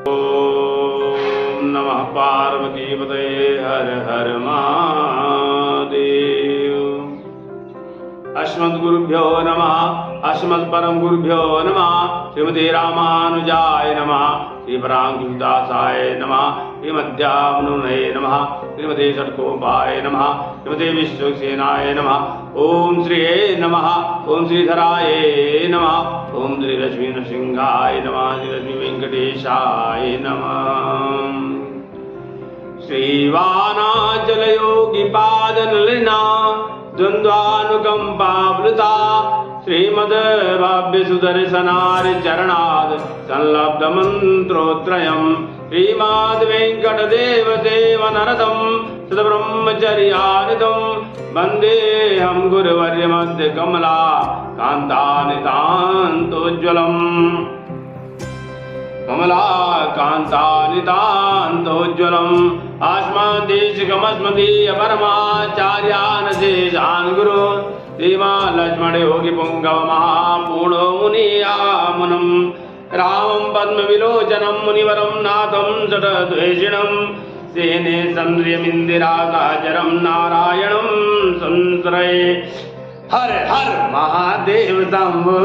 ओम नमः पार्वतीपतये हर हर महादेव। अस्मद्गुरुभ्यो नमः, अस्मत्परम गुरुभ्यो नमः। श्रीमते रामानुजाय नमः, श्रीपराङ्कुशदासाय नमः, श्रीमद्यावनुनये नमः, श्रीमते षट्कोपाय नमः, श्रीमते विश्वक्सेनाय नमः। ओम श्रीये नमः, ओम श्रीधराय नमः, ओम श्री लक्ष्मी नृसिंहाय नमः, श्री लक्ष्मी वेंकटेशाय नमः। श्रीवानाचल योगी पादनलिना द्वन्द्वानुकंपावृता श्रीमद भव्य सुदर्शनारि चरणाद संलब्ध मंत्रोत्रयम् श्रीमद् वेंकटदेव देवनरदं सद्ब्रह्मचर्यानिधं वन्देऽहं गुरुवर्य मध्य कमला कान्तानितान्तोज्ज्वलम् कमलाकान्तानितान्तोज्ज्वलम् अस्मद्देशिकमस्मदीय परमाचार्यान् शेषान् गुरु श्रीमा लक्ष्मण योगी पुंगव महापूर्णो मुनियामुनम् रामं पद्मविलोचनं मुनिवरं नाथं षट्द्वेषिणं सेने संश्रियमिन्दिरा सहचरं नारायणं संश्रये। हर हर महादेव शंभो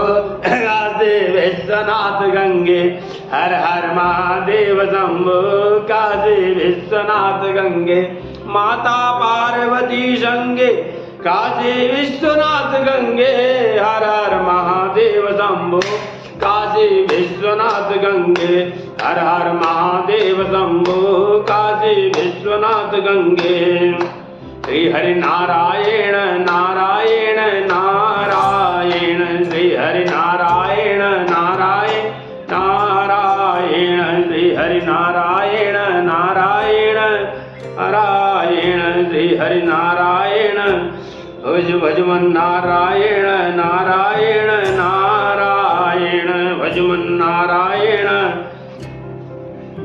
काशी विश्वनाथ गंगे, हर हर महादेव शंभो काशी विश्वनाथ गंगे। माता पार्वती संगे काशी विश्वनाथ गंगे, हर हर महादेव शंभो काशी विश्वनाथ गंगे, हर हर महादेव शंभो काशी विश्वनाथ गंगे। श्री हरि नारायण नारायण नारायण, श्री हरि नारायण नारायण नारायण, श्री हरि नारायण नारायण नारायण, श्री हरि नारायण। भज भजमन नारायण नारायण नारायण, भजमन नारायण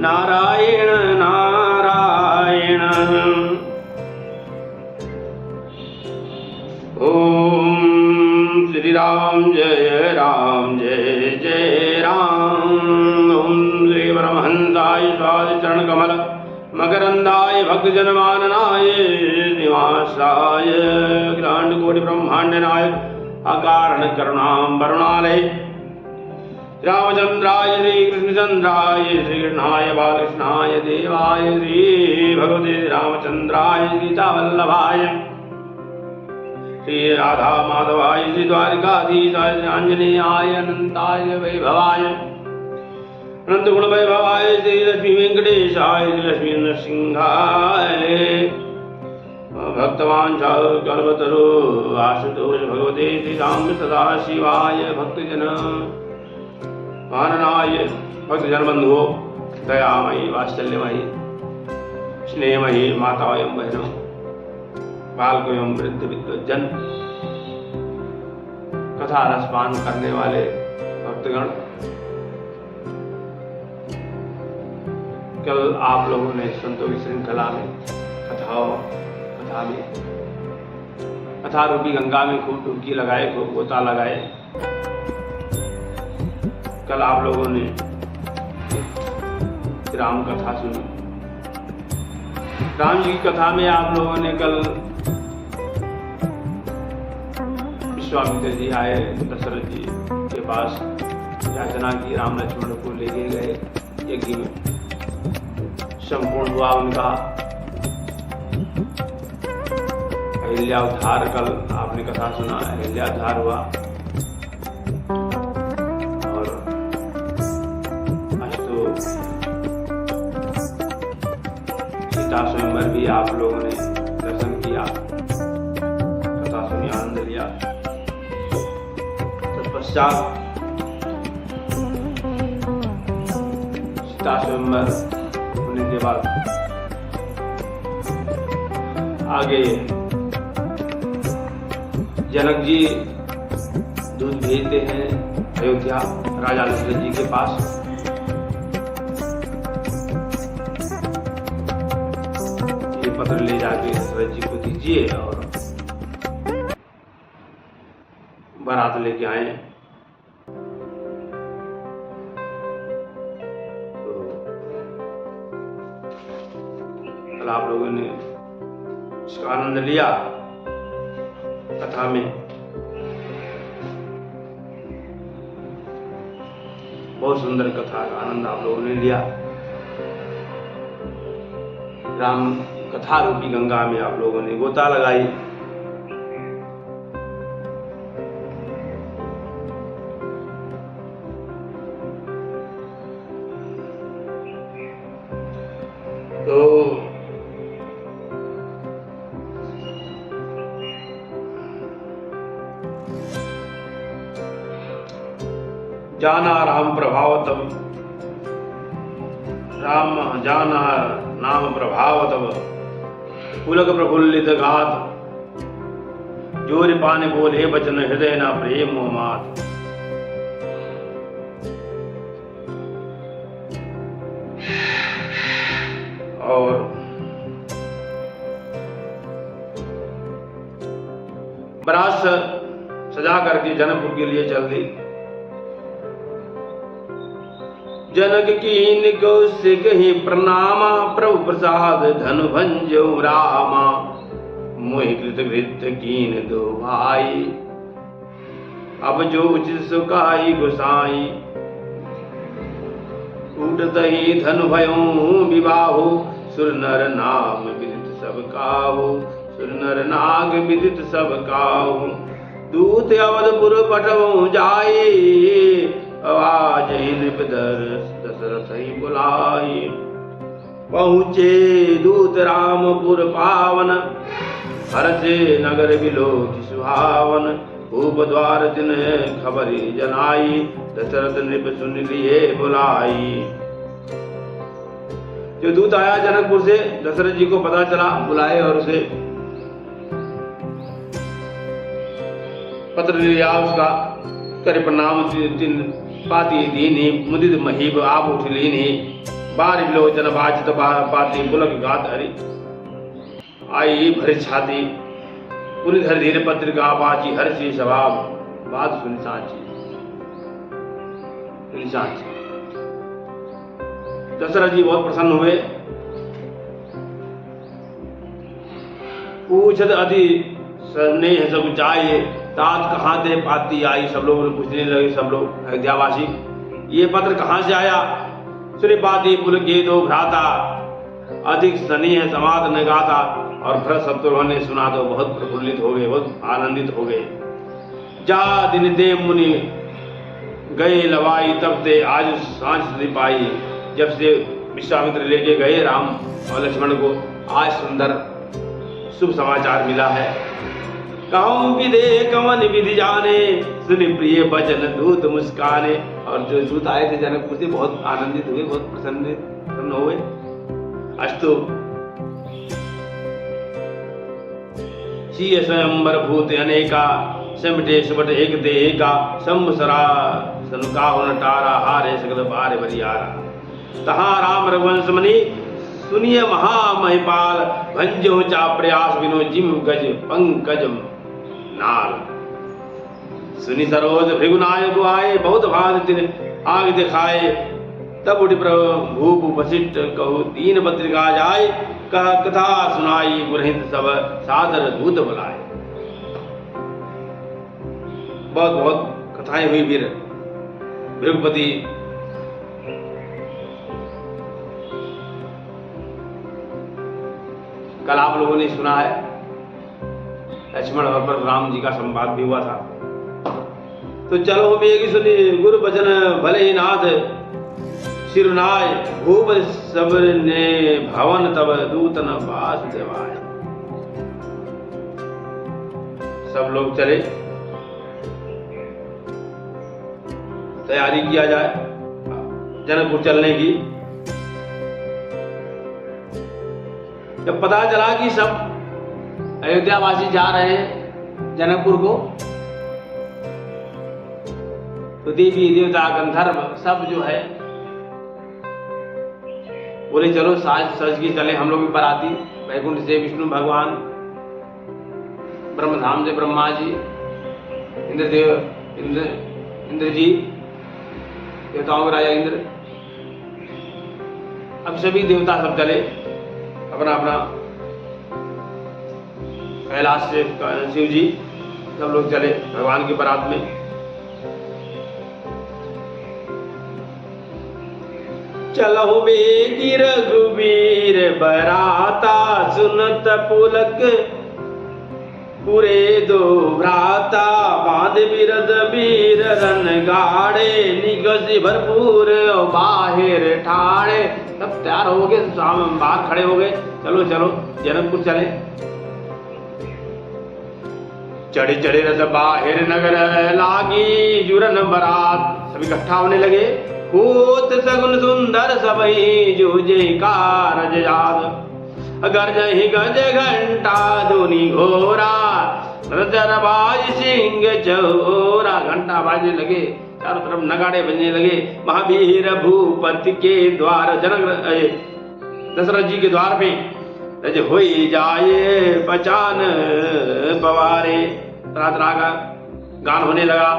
नारायण नारायण। ओम श्री राम जय राम। ओम श्री परमहंसाय स्वादि चरण कमल मकरंदाय भक्तजनमाननाय निवासाय अखिलांड कोटि ब्रह्मांड नायक अकारण करुणाम वरुणालय रामचंद्राय श्री कृष्णचंद्राय श्री कृष्णाय बालकृष्णाय देवाय श्री भगवते रामचंद्राय सीतावल्लभाय श्री राधा माधवाय श्री द्वारिकाधीशाय श्री आंजनेयाय अनंताय वैभवाय अनंत गुण वैभवाय श्री लक्ष्मी वेंकटेशाय श्री लक्ष्मी नृसिंहाय भक्तवांछा कल्पतरु आशुतोष भगवते श्री राम सदा शिवाय भक्तजन माननाय भक्तजन बंधुओ दयामयी वात्सल्यमयी स्नेहमयी माता एवं बहनों बालको एवं वृद्ध विद्वज्जन कथा रसपान करने वाले भक्तगण, कल आप लोगों ने संतों की श्रृंखला में कथा रूपी गंगा में खूब डुबकी लगाए, खूब गोता लगाए। कल आप लोगों ने राम कथा सुनी। राम जी की कथा में आप लोगों ने कल विश्वामित्र जी आए दशरथ जी के पास, याचना की, राम लक्ष्मण को लेके गए यज्ञ में। संपूर्ण हुआ उनका अहिल्यावधार। कल आपने कथा सुना, अहिल्यावधार हुआ और आज तो सीता स्वयंवर भी आप लोगों ने दर्शन किया, कथा सुनी, आनंद लिया। तत्पश्चात सीता स्वयंवर होने के बाद आगे जनक जी दूध भेजते हैं अयोध्या राजा दशरथ जी के पास। ये पत्र ले जाके दशरथ जी को दीजिए और बारात लेके आए। तो कल आप लोगों ने इसका आनंद लिया कथा में। बहुत सुंदर कथा का आनंद आप लोगों ने लिया। राम कथा रूपी गंगा में आप लोगों ने गोता लगाई। तो जाना राम प्रभाव तब, राम जाना नाम प्रभाव तब, पुलक प्रफुल्लित गात, जोर पाने बोले बचन हृदय न प्रेम मात। और बरात सजा करके जनकपुर के लिए चल दी। जनक कीन कौशिक ही प्रणामा, प्रभु प्रसाद धन भंजो रामा। मोहि कृत कृत्य कीन दो भाई, अब जो उचित सुखाई गोसाई। उठत ही धन भयो विवाहो, सुर नर नाम विदित सब काहू। सुर नर नाग विदित सब काहू, दूत अवधपुर पठवो जाए। आवाज नृपधर दशरथ ही बुलाई। पहुँचे दूत रामपुर पावन, हरसे नगर बिलोक सुहावन। भूप द्वार दिन खबरी जनाई, दशरथ नृप सुन लिए बुलाई। जो दूत आया जनकपुर से, दशरथ जी को पता चला, बुलाए और उसे पत्र लिया उसका। कर प्रणाम पाती दीनी, मुदित महीब आप उठ लीनी। बार विलोचन बाचित पाती, पुलक गात हरि आई भरी छाती। पुनि धर धीरे पत्रिका बाची, हर्षी स्वभाव बात सुनि सांची। दशरथ जी बहुत प्रसन्न हुए। पूछत अति स्नेह सब चाहिए, तात कहाँ दे पाती आई। सब लोग पूछने लगे, सब लोग अयोध्यावासी, ये पत्र कहाँ से आया। सुनि पाती पुल के दो भ्राता, अधिक स्नेह समाद न गाता। और भरत शत्रुघ्न ने सुना तो बहुत प्रफुल्लित हो गए, बहुत आनंदित हो गए। जा दिन देव मुनि गए लवाई, तब ते आज सांझ सुधि पाई। जब से विश्वामित्र लेके गए राम और लक्ष्मण को, आज सुंदर शुभ समाचार मिला है। कहूँ विदे कवन विधि जाने, सुनि प्रिय बचन दूत मुस्काने। और जो दूत आए थे जनकपुर से बहुत आनंदित हुए, बहुत प्रसन्न हुए। अस्तु स्वयंवर भूत अनेका, सिमटे सुबट एक देगा। संवसरा सनुका टारा, हारे सकल बारे बरियारा। तहाँ राम रघुवंश मणि सुनिय महामहिपाल। भंजो चा प्रयास विनो जिम गज पंकज नाल। सुनि सरोज भृगुनायक आए, बहुत भांति तिन आग दिखाए। तब उठ भूप वशिष्ठ कहु, दीन पत्रिका जाए। कह कथा सुनाई, गुरहित सब सादर दूत बुलाए। बहुत बहुत कथाएं हुई फिर। भृगुपति कल आप लोगों ने सुना है, लक्ष्मण और परशुराम जी का संवाद भी हुआ था। तो चलो हम एक ही सुनी, गुरु वचन भले ही नाथ सिरनाय। भूप सब ने भवन तब, दूत न बास देवाय। सब लोग चले, तैयारी किया जाए जनकपुर चलने की। जब पता चला कि सब अयोध्यावासी जा रहे हैं जनकपुर को, तो देवी देवता गंधर्व सब जो है बोले चलो साज सज के चले हम लोग भी बराती। वैकुंठ से विष्णु भगवान, ब्रह्मधाम से ब्रह्मा जी, इंद्रदेव इंद्र जी, देवताओं के राजा इंद्र, अब सभी देवता सब चले अपना अपना कैलाश से शिव जी सब लोग चले भगवान की बारात में। चलो बेगी रघुवीर बराता, सुनत पुलक पूरे दो भ्राता, बांध बिरद वीर रन गाड़े, निगसी भरपूर बाहिर ठाड़े। सब तैयार हो गए, बाहर खड़े हो गए, चलो चलो जनकपुर चले। चढ़े चढ़े रथ बाहिर नगर लागी, जुरन बरात सब इकट्ठा होने लगे। होत सगुन सुंदर सबई, जो जयकार याद, गर्जहि गज घंटा धुनि घोरा, रजरबाज सिंह चौरा। घंटा बाजने लगे, चारों तरफ नगाड़े बजने लगे। महावीर भूपति के द्वार, जनक दशरथ जी के द्वार पे रज होई जाए पहचान पवारे। तरह तरह का गान होने लगा।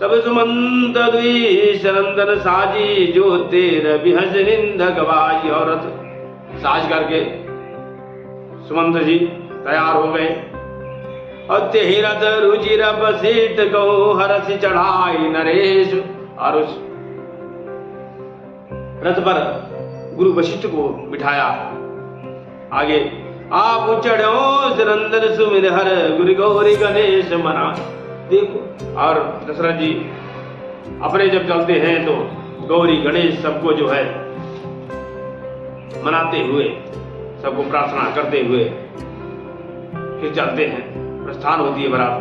तब सुमंत द्विशरंदन साजी, जो तेर बिहस निंदक बाजी। औरत साज करके सुमंत जी तैयार हो गए। अत्यहिरथ रुचिर बसीट गौ, हरस चढ़ाई नरेश। और उस रथ पर गुरु वशिष्ठ को बिठाया आगे। आप चढ़ो सिरंदर सुमिर हर, गुरु गौरी गणेश मना। देखो, और दशरथ जी अपने जब चलते हैं तो गौरी गणेश सबको जो है मनाते हुए, सबको प्रार्थना करते हुए फिर चलते हैं। प्रस्थान होती है बारात।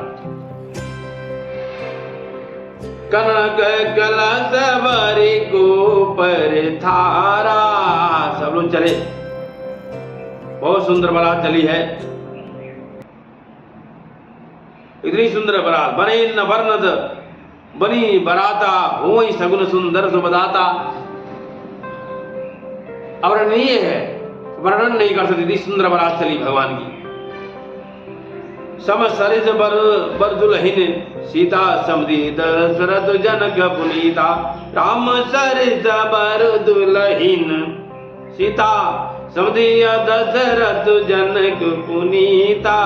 कनक कलश बरी को पर थारा, सब लोग चले। बहुत सुंदर बारात चली है। इतनी सुंदर बारात, बने न वर्णद बनी बराता, होई सगुन सुंदर सुबदाता। अवर्णनीय है, वर्णन नहीं कर सकती, इतनी सुंदर बारात चली भगवान की। सम सरिस बर दुल्हिन, सीता समधी दशरथ जनक पुनीता। राम सरिस बर दुल्हिन, सीता समधी दशरथ जनक पुनीता।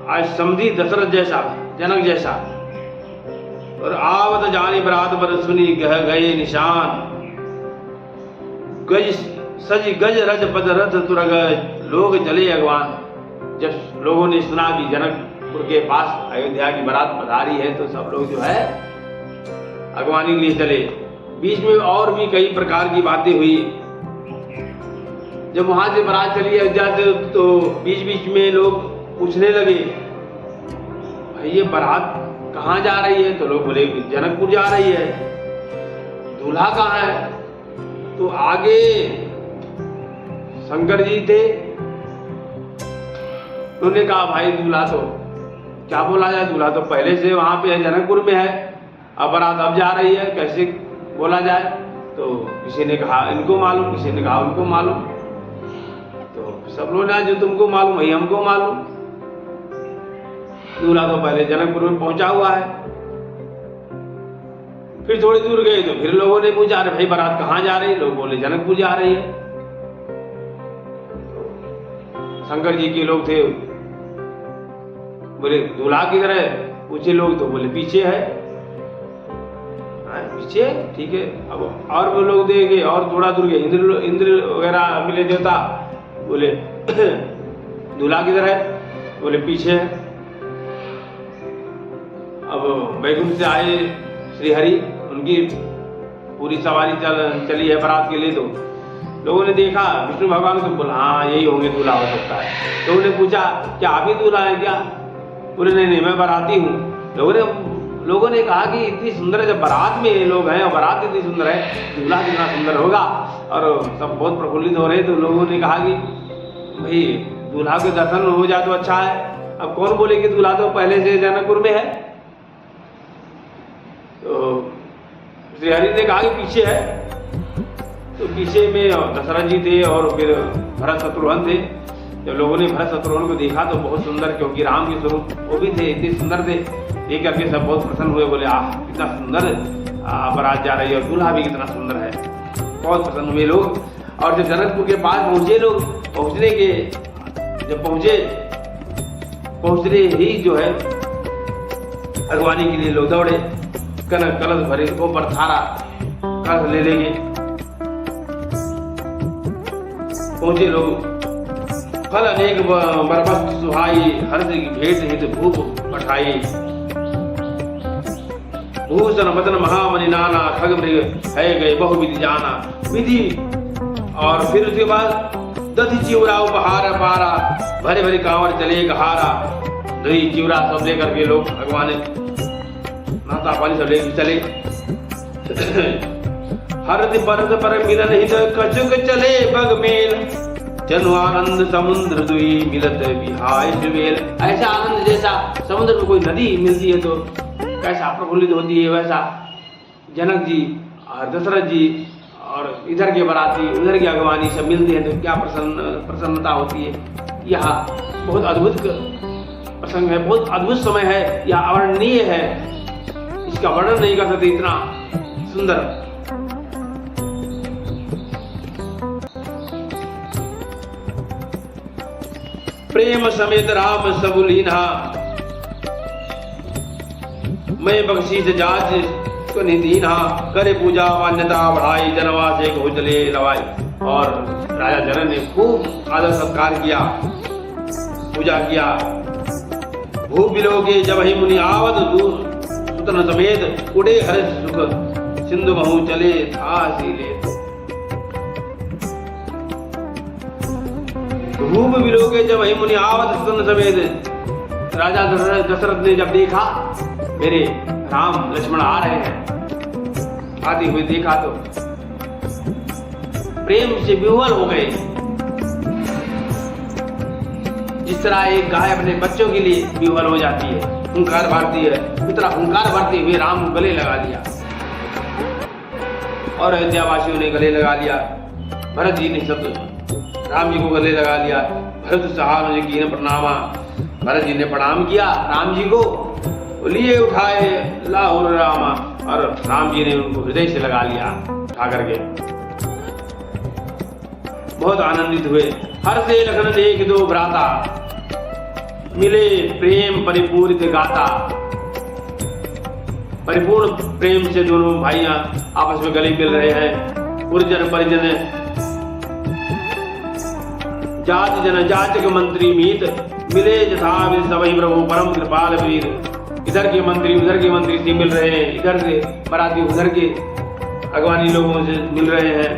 आज समधी दशरथ जैसा, जनक जैसा। और आवत जानी बरात पर सुनी गह गए निशान। गज सज गज रज पद रथ तुरग, लोग चले अगवान। जब लोगों ने सुना कि जनकपुर के पास अयोध्या की बारात पधारी है, तो सब लोग जो है अगवानी के लिए चले। बीच में और भी कई प्रकार की बातें हुई। जब वहां से बारात चली अयोध्या से, तो बीच बीच में लोग पूछने लगे, भाई ये बारात कहाँ जा रही है? तो लोग बोले जनकपुर जा रही है। दूल्हा कहाँ है? तो आगे शंकर जी थे, उन्होंने कहा भाई दूल्हा तो क्या बोला जाए, दूल्हा तो पहले से वहां पे है, जनकपुर में है, अब बारात अब जा रही है, कैसे बोला जाए? तो किसी ने कहा इनको मालूम, किसी ने कहा उनको मालूम। तो सब लोग ने, जो तुमको मालूम वही हमको मालूम। दूल्हा तो पहले जनकपुर में पहुंचा हुआ है। फिर थोड़ी दूर गए तो फिर लोगों ने पूछा, अरे भाई बारात कहाँ जा रही है? लोग बोले जनकपुर जा रही है। शंकर जी के लोग थे, बोले दूल्हा किधर है? पूछे लोग तो बोले पीछे है। पीछे ठीक है। अब और वो लोग देखे, और थोड़ा दूर गए, इंद्र वगैरह मिले देवता, बोले दूल्हा किधर है? बोले पीछे है। अब बैकुंठ से आए श्री हरि, उनकी पूरी सवारी चली है बारात के लिए। तो लोगों ने देखा विष्णु भगवान को, बोला हाँ यही होंगे, दूल्हा हो सकता है। तो उन्होंने पूछा क्या आप ही दूल्हा है क्या? बोले नहीं मैं बाराती हूँ। लोगों ने कहा कि इतनी सुंदर है, जब बारात में लोग हैं और बारात इतनी सुंदर है, दूल्हा कितना सुंदर होगा। और सब बहुत प्रफुल्लित हो रहे। तो लोगों ने कहा कि भाई दूल्हा के दर्शन हो जाए तो अच्छा है। अब कौन बोले कि दूल्हा तो पहले से जनकपुर में है? तो श्री हरि ने कहा कि पीछे है। तो पीछे में दशरथ जी थे और फिर भरत शत्रुघ्न थे। जब लोगों ने भरत शत्रुघ्न को देखा तो बहुत सुंदर, क्योंकि राम के स्वरूप वो भी थे, इतने सुंदर थे। देख करके सब बहुत प्रसन्न हुए, बोले आह कितना सुंदर बारात जा रही है और दूल्हा भी कितना सुंदर है। बहुत प्रसन्न हुए लोग। और जब जनकपुर के पास पहुंचे लोग, पहुंचने के जब पहुंचने ही जो है अगवानी के लिए लोग दौड़े, कनक कलश भरे ऊपर थारा कलश ले लेंगे। पहुंचे लोग, फल अनेक बरबस्त सुहाई, हर्ष की भेंट हित भूप पठाई। भूषण बदन महामणि नाना, खग मृग है गए बहु विधि जाना। विधि और फिर उसके बाद दधि चिवरा उपहार पारा, भरे भरे कांवर चले गहारा। दही चिवरा सब लेकर के लोग भगवान नाता पानी सब लेकर चले। हरदि परद पर मिलन हित, कछुक चले बग मेल। जनु आनंद समुद्र दुई, मिलत विहाय जुवेल। ऐसा आनंद जैसा समुद्र में कोई नदी मिलती है तो कैसा प्रफुल्लित होती है, वैसा जनक जी और दशरथ जी और इधर के बराती उधर की अगवानी सब मिलते हैं तो क्या प्रसन्नता होती है। यह बहुत अद्भुत प्रसंग है, बहुत अद्भुत समय है, यह अवर्णनीय है, इसका वर्णन नहीं कर सकते, इतना सुंदर। प्रेम समेत राम सब लीना, मैं बख्शीश जाच को निदीना। करे पूजा मान्यता बढ़ाई, जनवा से घोचले लवाई। और राजा जनक ने खूब आदर सत्कार किया, पूजा किया। भूप बिलोके जब ही मुनि आवत, सुतन समेत उड़े हर्ष सुख। सिंधु महु चले था सीले। भूप बिलोके जब ही मुनि आवत, सुतन समेत। राजा दशरथ ने जब देखा मेरे राम लक्ष्मण आ रहे हैं, आते हुए देखा तो प्रेम से विह्वल हो गए। जिस तरह एक गाय अपने बच्चों के लिए विह्वल हो जाती है, हुंकार भरती है, उस तरह हुंकार भरते हुए राम को गले लगा लिया और अयोध्यावासियों ने गले लगा लिया। भरत जी ने सब राम जी को गले लगा लिया। भरत सहार ने कीन प्रणामा, भरत जी ने प्रणाम किया राम जी को, लिए उठाए लाहुर रामा, और राम जी ने उनको हृदय से लगा लिया उठा करके। बहुत आनंदित हुए। हर से लखन देख दो भ्राता, मिले प्रेम परिपूरित गाता। परिपूर्ण प्रेम से दोनों भाइयां आपस में गले मिल रहे हैं। गुरुजन परिजन जात जन जाचक मंत्री मीत, मिले यथा सवै प्रभु परम कृपाल वीर। इधर के मंत्री उधर के मंत्री से मिल रहे हैं, इधर से बराती उधर के अगवानी लोगों से मिल रहे हैं।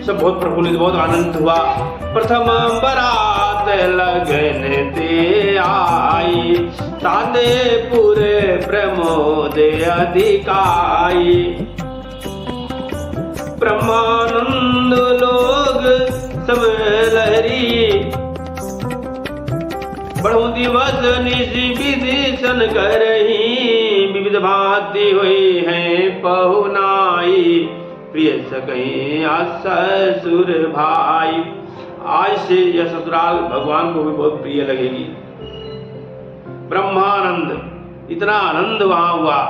सब बहुत प्रफुल्लित, बहुत आनंद हुआ। प्रथम बरात लगन ते आई, ताते पूरे प्रमोद अधिकाई। ब्रह्मानंद लोग सब लहरी, बढ़ो दिवस निशि विदिशन करही। विविध भांति हुई है पहुनाई, प्रिय सकहीं ससुर भाई। आज से यह ससुराल भगवान को भी बहुत प्रिय लगेगी। ब्रह्मानंद, इतना आनंद वहां हुआ।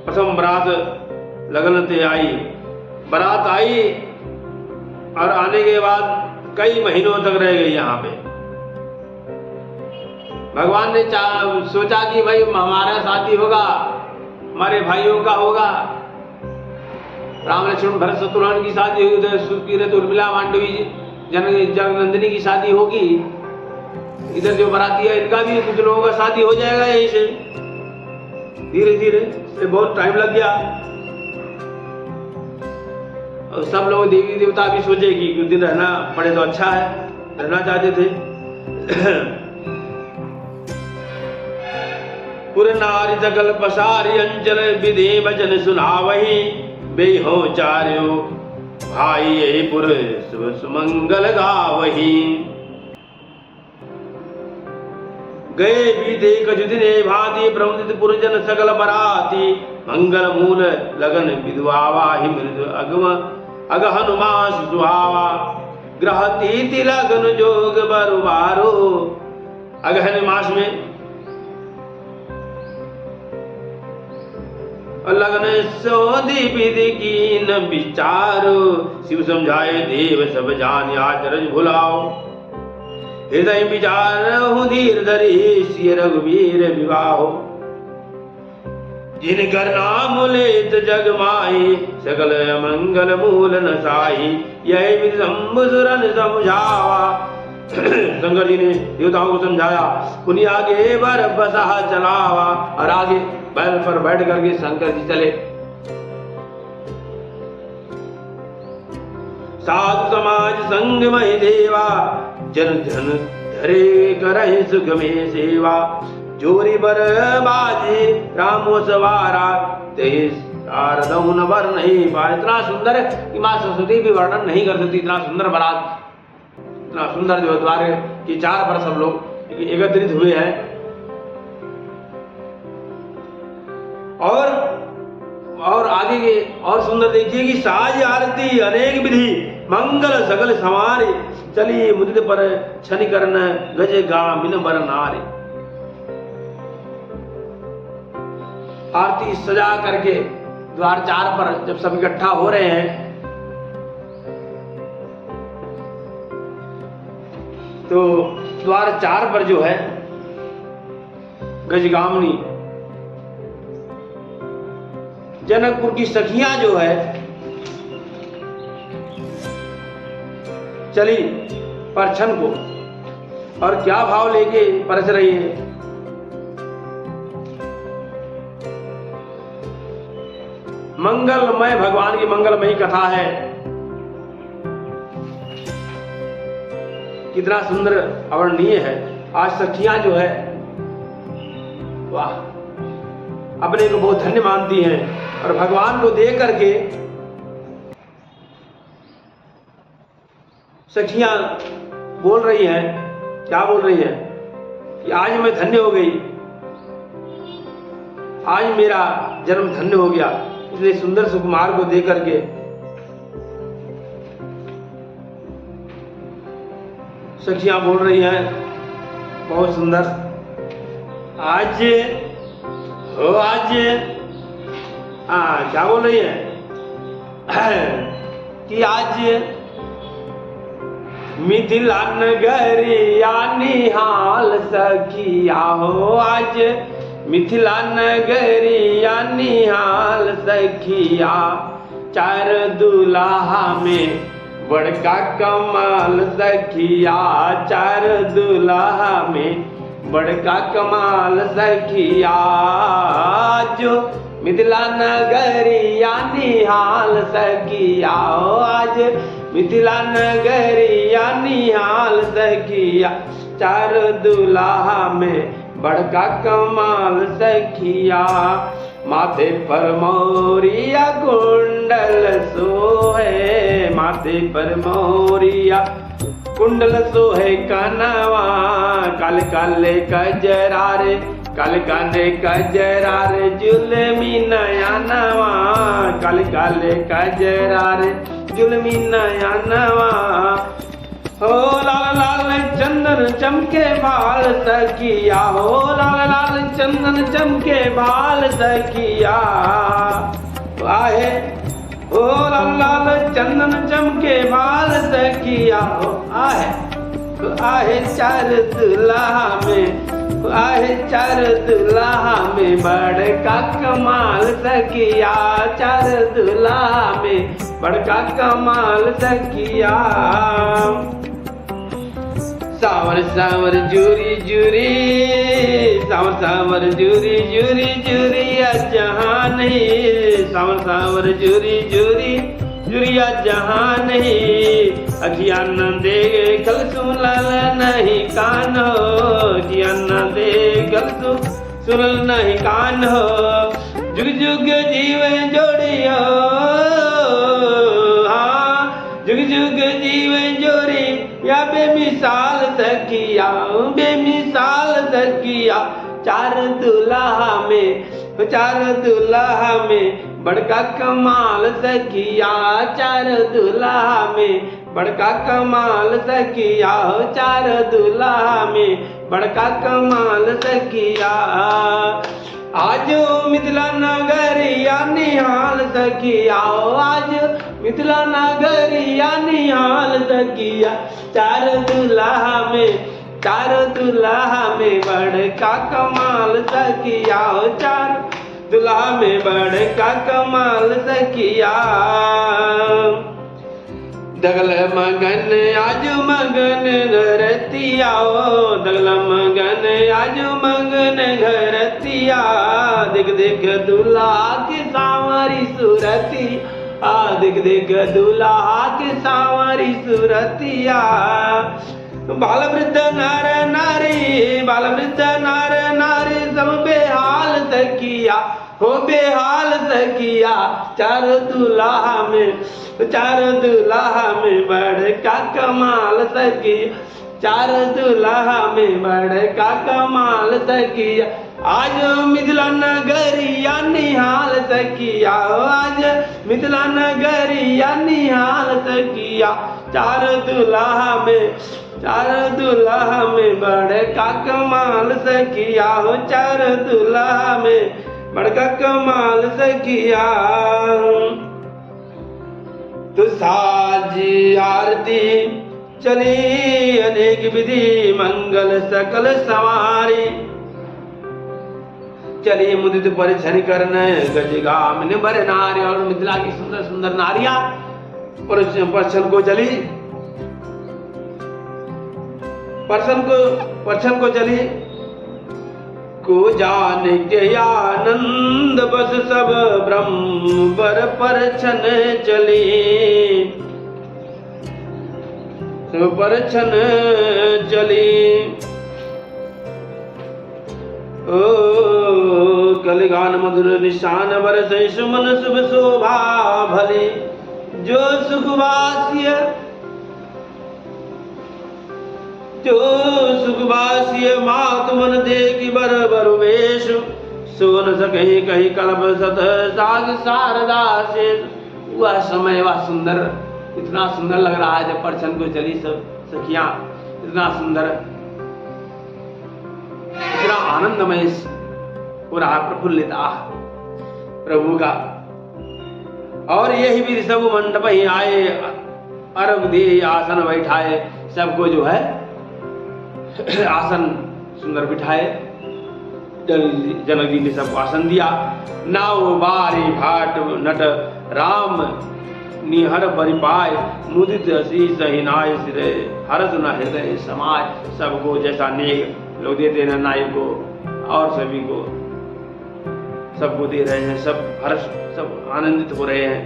प्रथम बरात लगन से आई, बरात आई और आने के बाद कई महीनों तक रह गई यहाँ पे। भगवान ने सोचा कि भाई हमारा शादी होगा, हमारे भाइयों का होगा। राम लक्ष्मण भरत शत्रुघ्न की शादी होगी, उधर सुकीरत उर्मिला मांडवी जगनंदिनी की शादी होगी। इधर जो बराती है इनका भी कुछ लोगों का शादी हो जाएगा यहीं से धीरे धीरे। से बहुत टाइम लग गया और सब लोग देवी देवता भी सोचे कि कुछ दिन रहना पड़े तो अच्छा है, रहना चाहते थे। पुर नारी सकल पसारी, अंचल विधि वचन सुनावही। बेहो चार्यो भाई यही पुर शुभ सुमंगल गावही। गए भी देख जुदिने भांति, प्रमुदित पुरजन सकल बराती। मंगल मूल लगन विधवावा, ही मृदु अगम अगहन मास सुहावा। ग्रह तीति लगन जोग बरुबारो। अगहन मास में लगन सोधि विधि कीन विचारो, शिव समझाए देव सब जान आचरज भुलाओ। हृदय विचार हूँ धीर धरी, सिय रघुवीर विवाहो। जिनकर नाम लेत जग माही, सकल मंगल मूल नसाई। यही विधि शंभु सुरन समझावा। शंकर जी ने देवताओं को समझाया, उन्हीं आगे बर बसा चलावा। और आगे बैल पर बैठ करके शंकर जी चले। साधु समाज संग महि देवा, जन जन धरे करहि सुख में सेवा। जोरी बर बाजे रामो सवारा, तेज शारदऊ न वर नहीं पाए। इतना सुंदर कि माँ सरस्वती भी वर्णन नहीं कर सकती, इतना सुंदर बारात, इतना सुंदर जो द्वार की चार पर सब लोग एकत्रित हुए हैं। और आगे के और सुंदर देखिए कि साज आरती अनेक विधि, मंगल सकल समारे। चलिए मुदित पर छनि करन, गजे गामिन बर नारे। आरती सजा करके द्वार चार पर जब सब इकट्ठा हो रहे हैं तो द्वार चार पर जो है गजगामनी जनकपुर की सखियां जो है चली परछन को, और क्या भाव लेके परछ रही है। मंगलमय भगवान की मंगलमयी कथा है। कितना सुंदर अवर्णनीय है। आज सखियां जो है वाह, अपने को बहुत धन्य मानती हैं और भगवान को देख करके सखियां बोल रही हैं। क्या बोल रही हैं कि आज मैं धन्य हो गई, आज मेरा जन्म धन्य हो गया। इसलिए सुंदर सुकुमार को देख करके सखियां बोल रही हैं बहुत सुंदर। आज हो आज क्या बोल रही है कि आज मिथिला नगरिया निहाल सखिया हो। आज मिथिला नगरिया निहाल सखिया, चार दुल्हा में बड़का कमाल सखिया। चार दुल्हा में बड़का कमाल सखिया, जो मिथिला नगरिया निहाल सखिया। आज मिथिला नगरिया निहाल सखिया, चार दुल्हा में बड़का कमाल सखिया। माथे पर मोरिया कुंडल सोहे, माथे पर मोरिया कुंडल सोहे कनवा। काल काले कजरा रे, काल काले कजरा रे जुलमी नयनवा। काल काले कजरा रे जुलमी नयनवा। हो लाल लाल चंदन चमके बाल सखिया, हो लाल लाल चंदन चमके बाल सखिया। आहे हो लाल लाल चंदन चमके बाल सखिया। हो आहे चार दुल्हा में, आहे चार दुल्हा में बड़का कमाल सखिया। चार दुल्हा में बड़का कमाल सखिया। सावर सावर जूरी जूरी, सावर सावर जूरी जूरी जूरी जहाँ नहीं। सावर सावर जूरी जूरी जूरिया जहाँ नहीं। अखिया न देखल सुनल नहीं कान हो। अखिया न देखल सुनल नहीं कान हो। जुग जुग जीव जोड़ियो, जुग जुग जीव जोड़ी या बेमिसाल सखिया, बेमिसाल सखिया। चार दुल्हा में, चार दुल्हा में बड़का कमाल सखिया। चार दुल्हा में बड़का कमाल सखिया। चार दुल्हा में बड़का कमाल सखिया। आज मिथिला नगरिया निहाल सखिया, आज मिथिला नगरिया निहाल सखिया। चार दुल्हा में बड़का कमाल सखिया, चार दुल्हा में बड़का कमाल सखिया। दगल मगन आज मगन घरतिया, दगल मगन आज मगन घरतिया। देख देख दूल्हा की सांवरी सूरती, देख देख दूल्हा की सांवरी सूरतिया। बाल वृद्ध नर नारी, बाल वृद्ध नर नारी सब बेहाल सखिया, हो बेहाल सखिया। चार दुल्हा में बड़का कमाल सखिया, चार दुल्हा में बड़का कमाल सखिया। आज मिथिला नगरिया निहाल सखिया, आज मिथिला नगरिया निहाल सखिया। चार दुल्हा में बड़का कमाल सखिया, हो चार दुल्हा में बड़का कमाल सखिया। तो साजी आरती चली अनेक विधि मंगल सकल सवारी। चलिए मुदित परिछन करने गजगामिनी बर नारी, और मिथिला की सुंदर सुंदर नारियां परिछन को चली, परिछन को चली। को जान के आनंद बस सब ब्रह्म बर परिछन चली, सब परिछन चली। ओ कलिगान मधुर निशान बरस सुमन शुभ शोभा भली। जो सुखवासिय मात मन देखी बर बर वेश। सोन सके कही कल्प सत साग शारदा शेष। वह समय वह सुंदर, इतना सुंदर लग रहा है जब परिछन को चली सब सखियां, इतना सुंदर, इतना आनंदमय हो रहा, प्रफुल्लित प्रभु का। और यही भी सब मंडप ही आए, अर्घ दिए, आसन बैठाए, सबको जो है आसन सुंदर बिठाए। जनक जी ने सबको आसन दिया। नाव बारी भाट नट राम निहर परिपाय, मुदित शीस हिनाय सिरे हर्ष न हृदय समाय। सबको जैसा नेक लोग देते हैं नाई को और सभी को, सबको दे रहे हैं, सब हर्ष, सब आनंदित हो रहे हैं।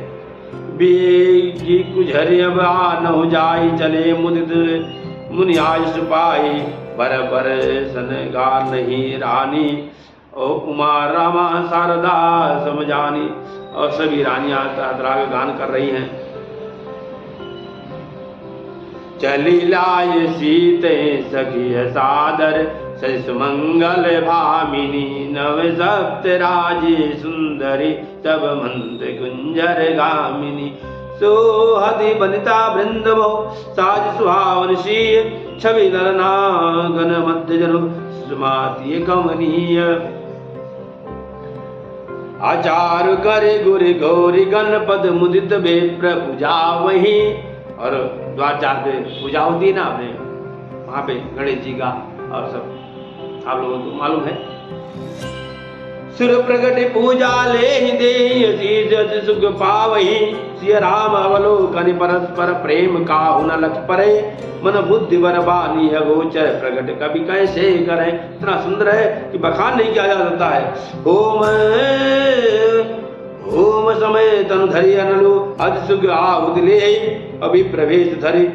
बेगी कुझरी अब आ न हो जाई, चले मुदित मुनि आयुष पाई। बर बर सन गा नहीं रानी, ओ उमा रामा शारदा समझानी। और सभी रानियां तरह गान कर रही हैं। चली लाय सीते सखी सादर, सुमंगल भामिनी। नव सप्त राजी सुंदरी, तब मंद गुंजर गामिनी। सोहति बनिता वृंदमो साज सुहावन शीय। छवि नरनागन मध्य जनु सुमाति कमनीय। आचार करे गुरि गौरी गणपद, मुदित बेप्र पूजा वही। और द्वारचार पे पूजा होती है ना अपने वहां पे गणेश जी का, और सब आप लोगों को मालूम है। सुर प्रगट पूजा ले दे सुख पावही। सिय राम अवलोकन परस्पर प्रेम काहु न लख परे। मन बुद्धि बर बानी अगोचर, प्रगट कवि कैसे करे। इतना सुंदर है कि बखान नहीं किया जा सकता है। होम समय तनु धरि अनलो, अति सुख आहुति ले। अभी प्रवेश धरि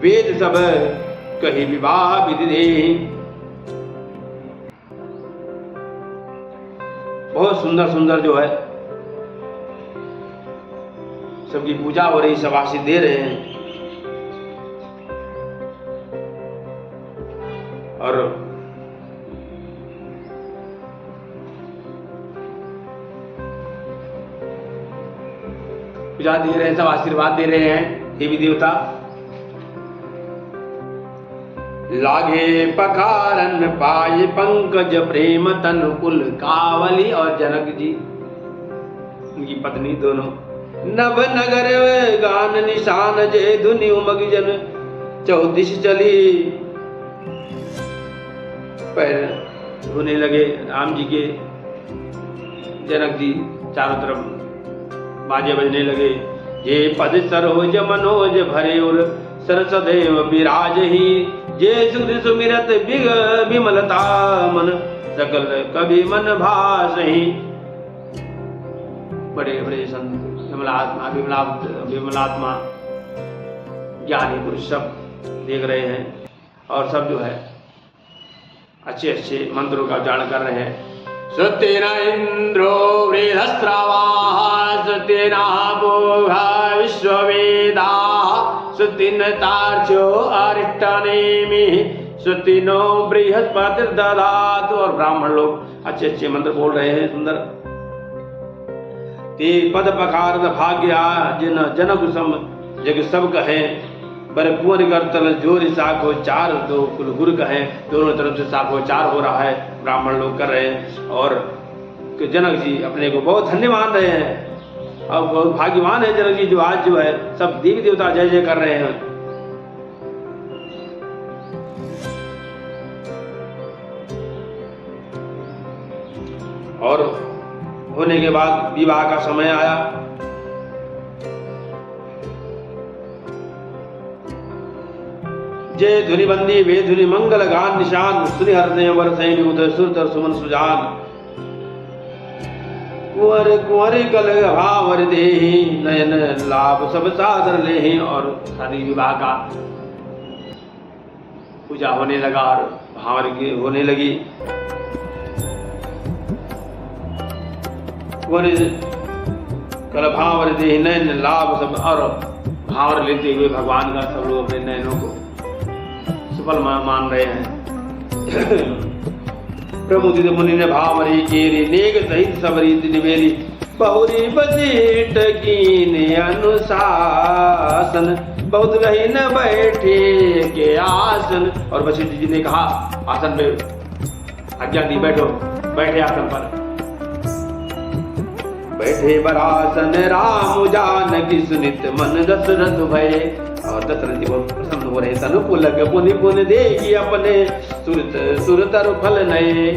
वेद सब कही विवाह विधि दे। बहुत सुंदर सुंदर जो है सबकी पूजा हो रही, सब आशीष दे रहे हैं। और पूजा दे रहे हैं, सब आशीर्वाद दे रहे हैं देवी देवता। लागे पखारन पाए पंकज प्रेम तनुकुल कावली। और जनक जी उनकी पत्नी दोनों नभ नगर गान निशान जय धुनि उमग जन चौदिश चली। पैर होने लगे राम जी के, जनक जी चारों तरफ बाजे बजने लगे। ये पद सरोज मनोज भरे और सरसदेव विराज ही, जे सुध सुमिरत विमलता मन सकल कभी मन भासहि। बड़े बड़े संत विमलात्मा ज्ञानी पुरुष सब देख रहे हैं और सब जो है अच्छे अच्छे मंत्रों का उच्चारण कर रहे हैं। सत्येन इंद्रो वृहस्रवाः सत्येनापोहा विश्ववेदाः सत्येन तार्क्ष्यो अरिष्टनेमिः सत्येनो बृहस्पतिर्दधातु। और ब्राह्मण लोग अच्छे अच्छे मंत्र बोल रहे हैं सुंदर। ते पद पखार भाग्य जिन जनक सम जग सब कहे, बर कुंवर करतल जोर साखो चार दो कुल गुर कहे। दोनों तरफ से साखो चार हो रहा है, ब्राह्मण लोग कर रहे हैं। और जनक जी अपने को बहुत धन्य मान रहे हैं और बहुत भाग्यवान है जनक जी, जो आज जो है सब देवी देवता जय जय कर रहे हैं। और होने के बाद विवाह का समय आया। जय धुनि बंदी वे धुनि मंगल गान निशान श्री हरदय वर सैन उदय सुरतर सुमन सुजान। कुंवर कुंवर कल भावर देहि नयन लाभ सब सादर लेहि। और शादी विवाह का पूजा होने लगा और भावर की होने लगी। कल भावर देहि नयन लाभ सब, और भावर लेते हुए भगवान का सब लोग अपने नयनों को सफल मान रहे हैं। प्रमुदित मुनि ने भावरी केरी नेक सहित सब रीति निवेरी। बहुरी बसीट कीने अनुशासन बहुत रही न बैठे के आसन। और वशिष्ठ जी ने कहा आसन पे आज्ञा दी, बैठो। बैठे आसन पर, बैठे बरासन राम जानकी सुनित मन दशरथ भये। और दशरथ जी बहुत प्रसन्न हो रहे। तनु पुलक पुनि पुनि देखी अपने सुरतर फल नए।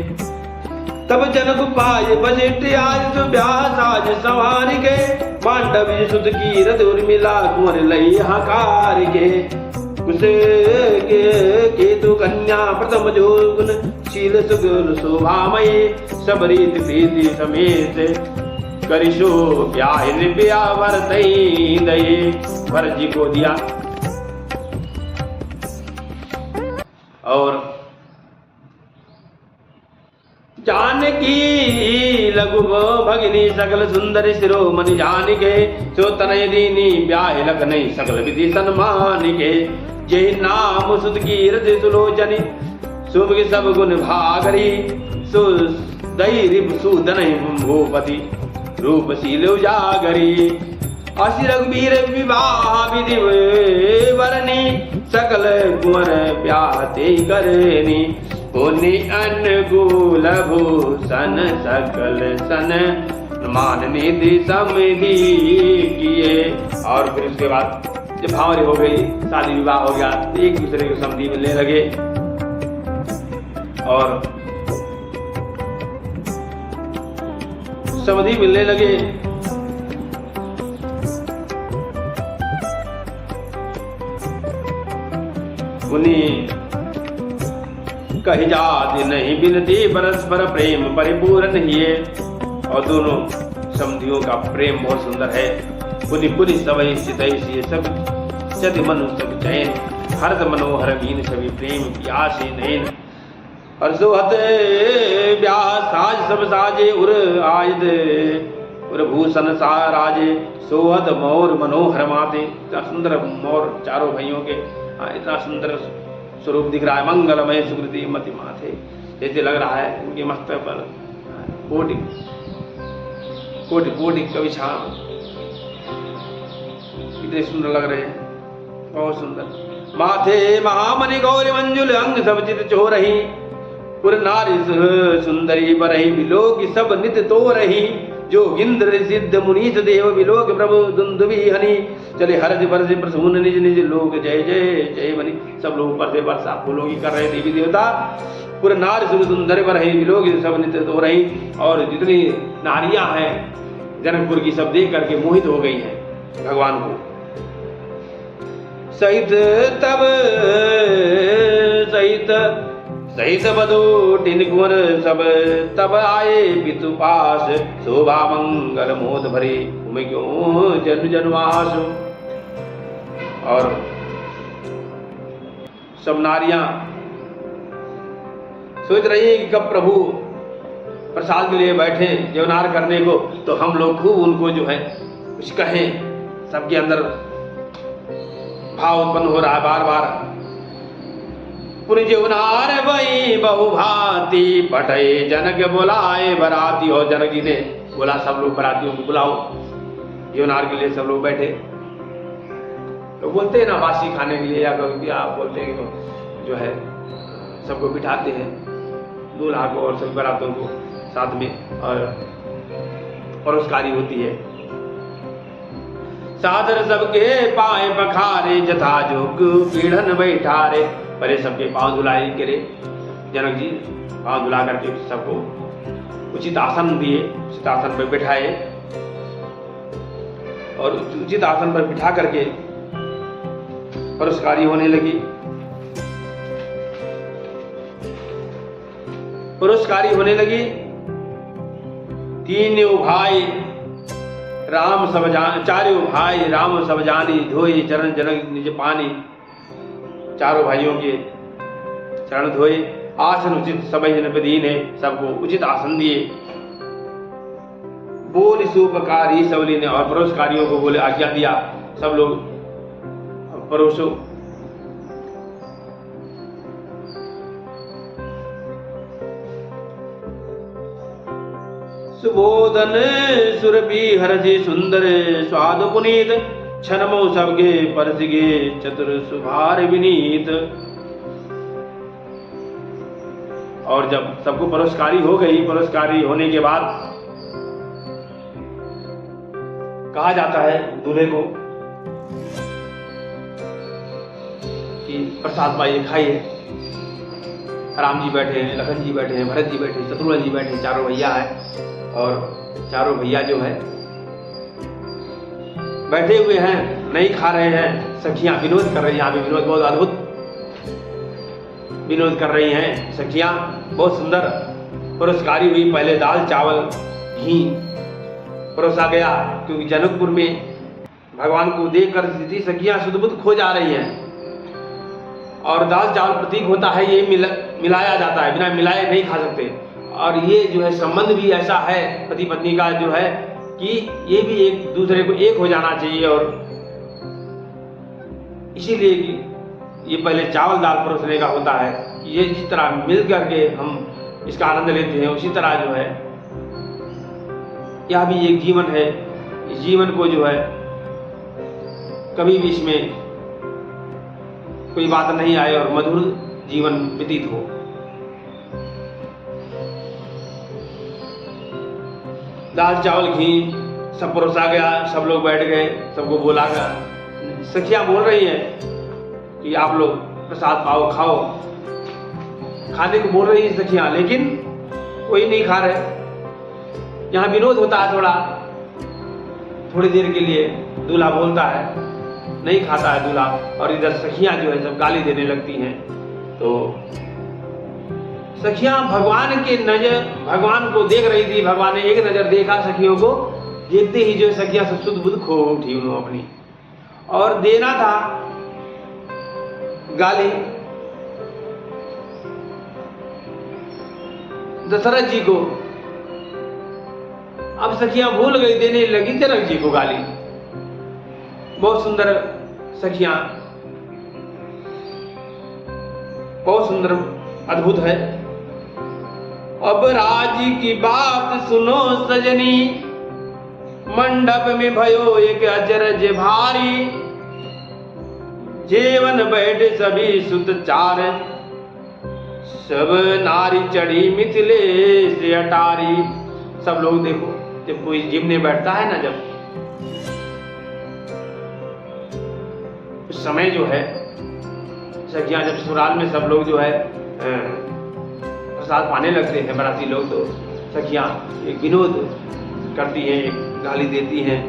तब जनक पाए बजट आज तो व्यास आज संवार के। पांडव सुत की रथ उर्मिला कुंवर लई हकार के। कुसे के तु कन्या प्रथम जोगुन शील सुगुन शोभामयी। सब रीत प्रीति समेत करिशो ब्याह निब्या वरतई दये। भरत जी को दिया। और जानकी लघु भगिनी सकल सुंदर शिरोमणि जानिके। सो तनय दीनी ब्याह लख नहीं सकल विधि सन्मान के। जय नाम सुत की हृदय सुलोचनी शुभ सब गुण भागरी। सो दई रिप सुदन भूपति रूपशील उजागरी। असी रघुवीर विवाह विधि वरनी सकल कुंवर ब्याह ते करनी। पुनि अनुकूल भूषण सकल सन मान निधि समधि किए। और फिर उसके बाद जब भावरी हो गई, शादी विवाह हो गया, एक दूसरे को समधि मिलने लगे। और समधि मिलने लगे। उन्हीं कही जाति नहीं बिनती परस्पर प्रेम परिपूर्ण ही है। और दोनों समधियों का प्रेम बहुत सुंदर है। पुनि पुनि सवै सितैसी सब चति मनु सब चैन। हरद मनोहर बीन छवि प्रेम प्यासी नैन। और सोहत ब्याह साज सब साजे उर आयद उर भूषण सा राजे। सोहत मोर मनोहर माते। इतना सुंदर मोर चारों भाइयों के, इतना सुंदर स्वरूप दिख रहा है। मंगलमय सुकृति मति माथे, जैसे लग रहा है उनके मस्तक पर कोटि कोटि कोटि कवि छान। इतने सुंदर लग रहे हैं, बहुत सुंदर। माथे महामणि गौरी मंजुल अंग सब चित चो रही, पुर नारी सुंदरी बरही विलोक सब नित तो रही, जो इंद्र सिद्ध मुनीष देव विलोक प्रभु दुंदुभी हनी, चले हर्ष वर्ष प्रसून निज निज लोक जय जय जय बनी। सब लोग ऊपर से वर्षा फूलों की कर रहे देवी देवता, पूरे नार सुंदर पर रही विलोक सब नित्य हो रही। और जितनी नारियां हैं जनकपुर की सब देख करके मोहित हो गई हैं भगवान को। सहित तब सहित बधूटिन कुंवर सब तब आए पितु पास, शोभा मंगल मोद भरे तुम्हें क्यों जन जनवास। और सब नारियां सोच रही है कि कब प्रभु प्रसाद के लिए बैठे जवनार करने को, तो हम लोग खूब उनको जो है कुछ कहें। सबके अंदर भाव उत्पन्न हो रहा है बार बार। पुन जवनार वही बहुभांति पटे जनक बुलाए बराती। और जनक जी ने बोला सब लोग बरातियों को बुलाओ, जवनार के लिए सब लोग बैठे। तो बोलते हैं ना बासी खाने के लिए, या कभी आप बोलते हैं जो है सबको बिठाते हैं, दूल्हा को और सभी बरातों को साथ में, और परोसकारी होती है। सादर सबके पाए पखारे जथा जोग पीढ़न बैठारे। पहले सबके पांव धुलाई करे जनक जी, पांव धुला करके सबको उचित आसन दिए, उचित आसन पर बिठाए। और उचित आसन पर बिठा करके परोसकारी होने लगी। परोसकारी होने लगी। तीनों भाई राम सब जान, चारों भाई राम सब जानी, धोए चरण जनक निज पानी। चारों भाइयों के चरण धोए, आसन उचित सभी जन दीने, सबको उचित आसन दिए। बोल सुपकारी सबली ने, और परोसकारियों को बोले आज्ञा दिया सब लोग परोसो। सुबोधन सुरभि हरजी सुंदर स्वाद पुनीत, छनमो सबके परसिगे चतुर सुभार विनीत। और जब सबको परोसकारी हो गई, परोसकारी होने के बाद कहा जाता है दूल्हे को कि प्रसाद पाइए, खाइए। राम जी बैठे हैं, लखन जी बैठे हैं, भरत जी बैठे हैं, शत्रुघ्न जी बैठे हैं, चारों भैया हैं। और चारों भैया जो है बैठे हुए हैं, नहीं खा रहे हैं। सखियां विनोद कर रही हैं, यहाँ भी विनोद बहुत अद्भुत विनोद कर रही हैं सखियां, बहुत सुंदर परोसकारी हुई। पहले दाल चावल घी परोसा गया, क्योंकि जनकपुर में भगवान को देखकर सीधी सखियां सुध-बुध खो जा रही हैं। और दाल चावल प्रतीक होता है, ये मिलाया जाता है, बिना मिलाए नहीं खा सकते। और ये जो है संबंध भी ऐसा है पति पत्नी का जो है कि ये भी एक दूसरे को एक हो जाना चाहिए। और इसीलिए ये पहले चावल दाल परोसने का होता है। ये जिस तरह मिल करके हम इसका आनंद लेते हैं, उसी तरह जो है यह भी एक जीवन है। इस जीवन को जो है कभी भी इसमें कोई बात नहीं आए और मधुर जीवन व्यतीत हो। दाल चावल घी सब परोसा गया, सब लोग बैठ गए, सबको बोला गया। सखियां बोल रही हैं कि आप लोग प्रसाद पाओ, खाओ। खाने को बोल रही है सखियां, लेकिन कोई नहीं खा रहे। यहाँ विनोद होता है थोड़ी देर के लिए, दूल्हा बोलता है, नहीं खाता है दूल्हा। और इधर सखियां जो है सब गाली देने लगती हैं। तो सखियां भगवान के नजर, भगवान को देख रही थी। भगवान ने एक नजर देखा सखियों को, देखते ही जो सखियां सब सुध बुध खो उठी उन्होंने अपनी, और देना था गाली दशरथ जी को। अब सखियां भूल गई, देने लगी जनक जी को गाली। बहुत सुंदर सखियां, बहुत सुंदर अद्भुत है। अब राज की बात सुनो सजनी, मंडप में भयो एक अजरज भारी। जेवन बैठे सभी सुत चार, सब नारी चढ़ी मिथिले से अटारी। सब लोग देखो, जब कोई जिमने बैठता है ना, जब उस समय जो है सखियां, जब ससुराल में सब लोग जो है प्रसाद पाने लगते हैं बराती लोग, तो सखियां एक विनोद करती हैं, एक गाली देती हैं।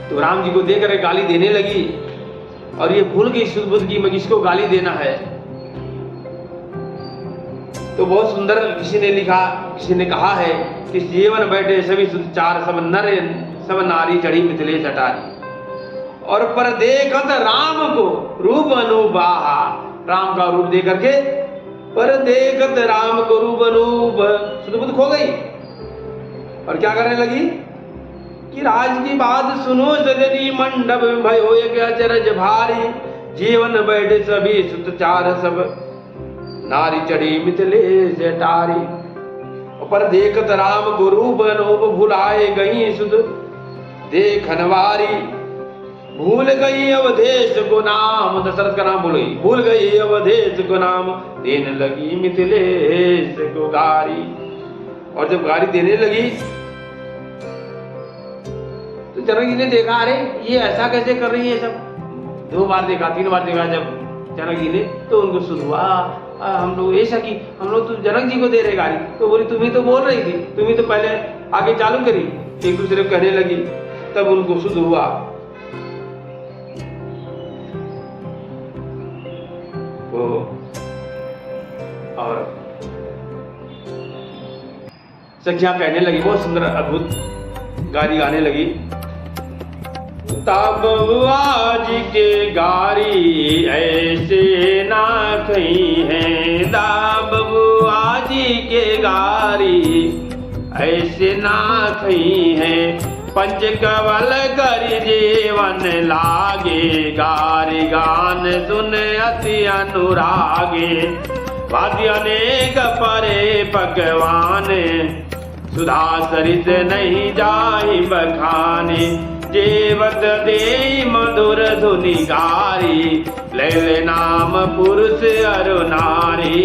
तो राम जी को देख कर गाली देने लगी और ये भूल गई सुध बुध की मैं किसको गाली देना है। तो बहुत सुंदर किसी ने लिखा, किसी ने कहा है कि जीवन बैठे सभी सुध चार, सब नर सब नारी चढ़ी मिथिले अटारी। और पर देखत राम को रूप अनुबाहा, राम का रूप देख करके पर देखत राम को रूप अनूप सुध बुध खो गई और क्या करने लगी कि राज की बात सुनो सजनी, मंडप में भय हो गया चरज भारी। जीवन बैठे सभी सुत चार, सब नारी चढ़ी मिथिले से अटारी। पर देखत राम को रूप अनूप भुलाए गई सुध देखनवारी। भूल गई अवधेश को नाम, दशरथ का नाम भूल गई, भूल गई अवधेश को नाम, देने लगी मिथिलेश को गारी। और जब गारी देने लगी तो जनक जी ने देखा, अरे ये ऐसा कैसे कर रही है। सब 2 बार देखा, 3 बार देखा जब जनक जी ने, तो उनको सुध हुआ हम लोग ऐसा की, हम लोग तो जनक जी को दे रहे गाली। तो बोली तुम ही तो बोल रही थी, तुम ही तो पहले आगे चालू करी। एक दूसरे को कहने लगी, तब उनको सुध हुआ। और सखियां कहने लगी, बहुत सुंदर अद्भुत गारी गाने लगी। तब आज के गारी ऐसे ना कही है, तब आज के गारी ऐसे ना कही है। पंचकवल कर जीवन लागे, गारी गान सुन अति अनुरागे। वाद्य अनेक परे पकवान, सुधा सरित नहीं जाहि बखाने। जेवत दे मधुर धुनि गारी, ले नाम पुरुष अरु नारी।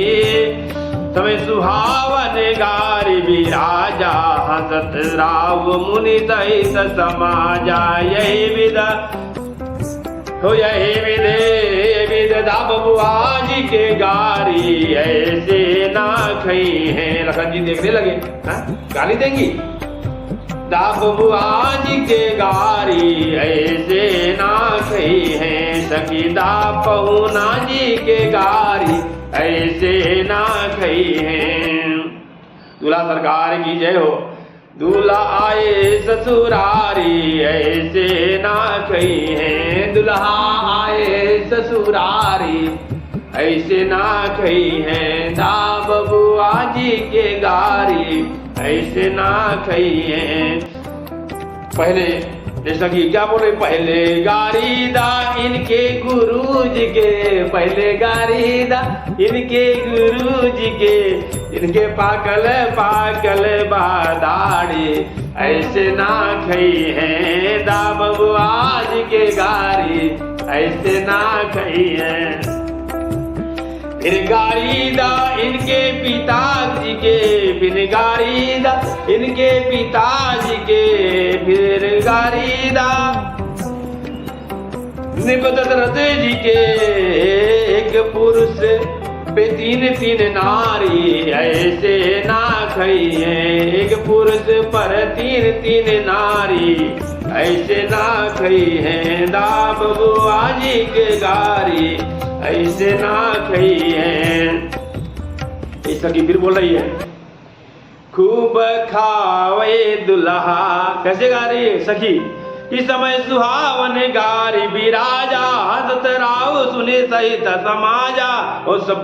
समय सुहावन गारी विराजा, हसत राव मुनि सहित समाजा। यही विद हो यही विद दाब बुआ जी के गारी ऐसे ना खई है। लखन जी देखने लगे, गाली देंगी। दाब बुआ जी के गारी ऐसे ना खई है, सखी दाब पहुना जी के गारी ऐसे ना खई है। दूल्हा सरकार की जय हो। दूल्हा आए ससुरारी ऐसे ना खई है, दूल्हा आए ससुरारी ऐसे ना खई है। दाब बुआ जी के गारी ऐसे ना खई है। पहले जैसा कि क्या बोले, पहले गारी दा इनके गुरुजी के, पहले गारी दा इनके गुरुजी के। इनके पाकल पाकल बादाड़ी ऐसे ना खई है, दाब बुआ जी के गारी ऐसे ना खई है। फिर गारी दा इनके पिताजी के, फिर गारी दा इनके पिताजी के। फिर गारी दा दशरथ जी के, एक पुरुष पे 3 नारी ऐसे ना खई है। एक पुरुष पर 3 नारी ऐसे ना खई है, दाब बुआ जी के गारी ऐसे ना खई है। इस सखी फिर बोल रही है, खूब खावे दुल्हा। कैसे गा रही है सखी? इस समय सुहावन गारी विराजा, हसत राव सुने सहित समाजा। और सब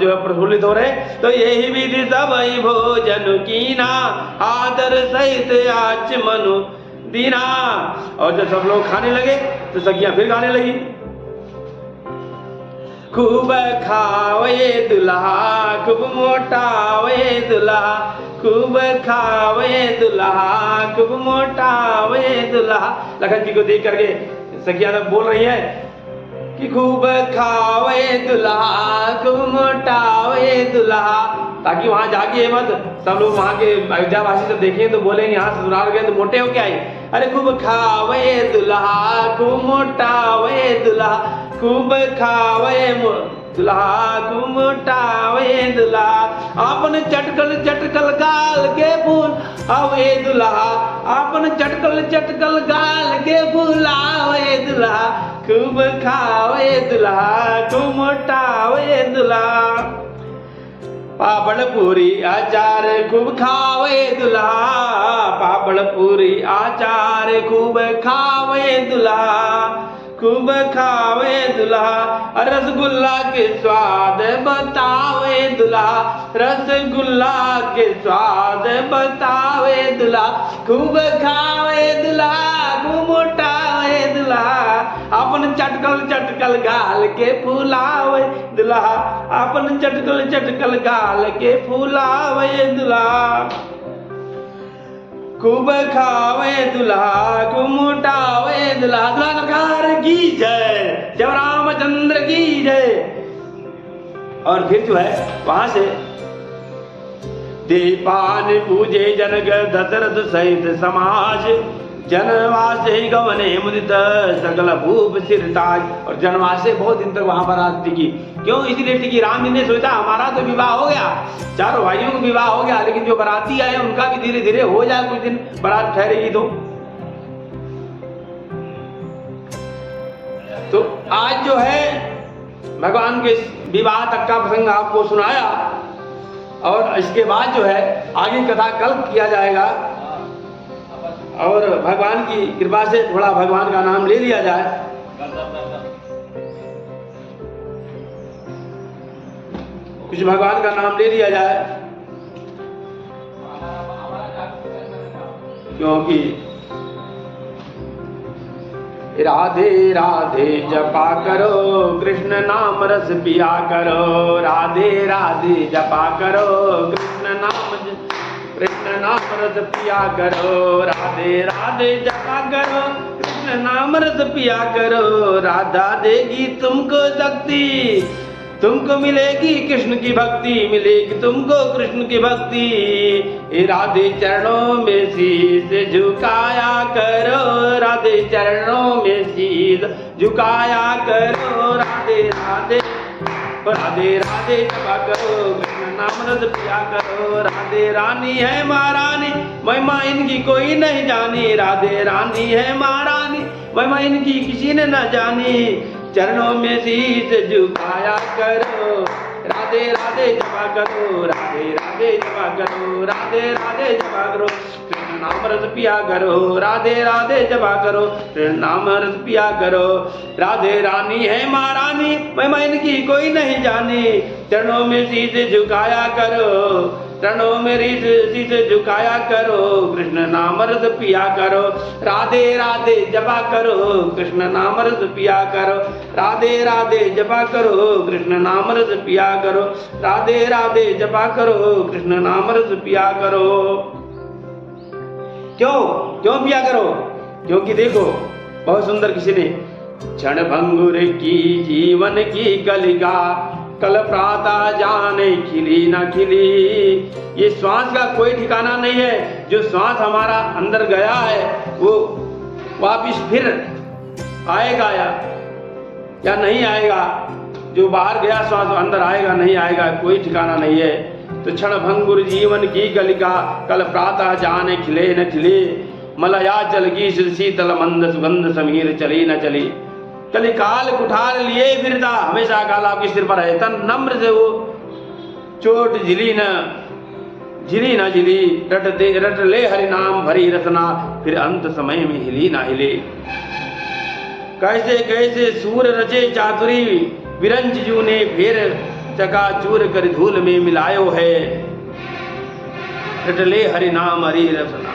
जो प्रफुल्लित हो रहे, तो यही विधि सब भोजन कीना, आदर सहित आचमनु दीना। और जब सब लोग खाने लगे तो सखियां फिर गाने लगी, खूब खावे दुल्हा, खूब मोटावे दुल्हा, खूब खावे दुल्हा, खूब मोटावे दुल्हा। लखन जी को देख करके सखिया तक बोल रही है कि खूब खावे दुल्हा खूब मोटावे दुल्हा, ताकि वहां जाके मत सब लोग वहां के अयोध्या वासी सब देखें तो बोलेंगे यहाँ ससुराल गए तो मोटे हो क्या आए। अरे खूब खावे दुल्हा खूब मोटावे दुल्हा, खूब खावे दुल्हा खूब मोटावे दुल्हा, आपन चटकल चटकल गाल के फूल आवे दुल्हा, आपन चटकल चटकल गाल के फूल आवे दुल्हा, खूब खावे दुल्हा खूब मोटावे दुल्हा, पापड़ पूरी आचार खूब खावे दुल्हा, पापड़ पूरी आचार खूब खावे दुल्हा, खूब खावे दुल्हा, रसगुल्ला के स्वाद बतावे दुल्हा, रसगुल्ला के स्वाद बतावे दुल्हा, खूब खावे दुल्हा खूब मोटावे दुल्हा, अपन चटकल चटकल गाल के फुलावे दुल्हा, अपन चटकल चटकल गाल के फुलावे दुल्हा, खूब खावे दुल्हा खूब मोटावे दुल्हा। दुल्हा सरकार की जय, जय रामचंद्र की जय। और फिर जो है वहां से दीपान पूजे जनक दशरथ सहित समाज, जनवास ही गवने मुदित सकल भूप सिरताज। और जनवास से बहुत दिन तक वहां बारात टिकी, क्यों इसलिए टिकी, राम जी ने सोचा हमारा तो विवाह हो गया, चारों भाइयों को विवाह हो गया, लेकिन जो बाराती आए उनका भी धीरे धीरे हो जाए, कुछ दिन बारात ठहरेगी तो आज जो है भगवान के विवाह तक का प्रसंग आपको सुनाया, और इसके बाद जो है आगे कथा कल किया जाएगा, और भगवान की कृपा से थोड़ा भगवान का नाम ले लिया जाए। कुछ भगवान का नाम ले लिया जाए, क्योंकि राधे राधे जपा करो कृष्ण नाम रस पिया करो, राधे राधे जपा करो कृष्ण नाम रस पिया करो, राधे राधे जपा करो कृष्ण नाम रस पिया करो, राधा देगी तुमको शक्ति, तुमको मिलेगी कृष्ण की भक्ति, मिलेगी तुमको कृष्ण की भक्ति। राधे चरणों में शीश झुकाया करो, राधे चरणों में शीश झुकाया करो, राधे राधे राधे राधे जपा करो कृष्ण नाम रस पिया करो, राधे रानी है महारानी महिमा इनकी कोई नहीं जानी, राधे रानी है महारानी महिमा इनकी किसी ने न जानी, चरणों में शीश झुकाया करो, राधे राधे जपा करो, राधे राधे जपा करो, राधे राधे जपा करो कृष्ण नाम रस पिया करो, राधे राधे जपा करो कृष्ण नाम रस पिया करो, राधे रानी है महारानी महिमा इनकी कोई नहीं जानी, चरणों में शीश झुकाया करो, चरणों में शीश झुकाया करो कृष्ण नाम रस पिया करो, राधे राधे जपा करो कृष्ण नाम रस पिया करो, राधे राधे जपा करो कृष्ण नाम रस पिया करो, राधे राधे जपा करो कृष्ण नाम रस पिया करो। क्यों क्यों पिया करो? क्योंकि देखो बहुत सुंदर किसी ने, क्षण भंगुर की जीवन की कलिका, कल प्रातः जाने खिली न खिली। ये श्वास का कोई ठिकाना नहीं है, जो श्वास हमारा अंदर गया है वो वापिस फिर आएगा या नहीं आएगा, जो बाहर गया श्वास अंदर आएगा नहीं आएगा, कोई ठिकाना नहीं है। तो क्षण भंगुर जीवन की कलिका, कल प्रातः जाने खिले न खिले, मलया चल की शीतल मंद सुगंध समीर चली न चली। कलिकाल कुठार लिए फिरता, हमेशा काल आपके सिर पर है, तन नम्र से वो चोट झिली न झिली, रट ले हरि नाम भरी रसना, फिर अंत समय में हिली ना हिले। कैसे कैसे सूर रचे चातुरी, विरंच जू ने फिर चकाचूर कर धूल में मिलायो है, रट ले हरि नाम हरी रसना।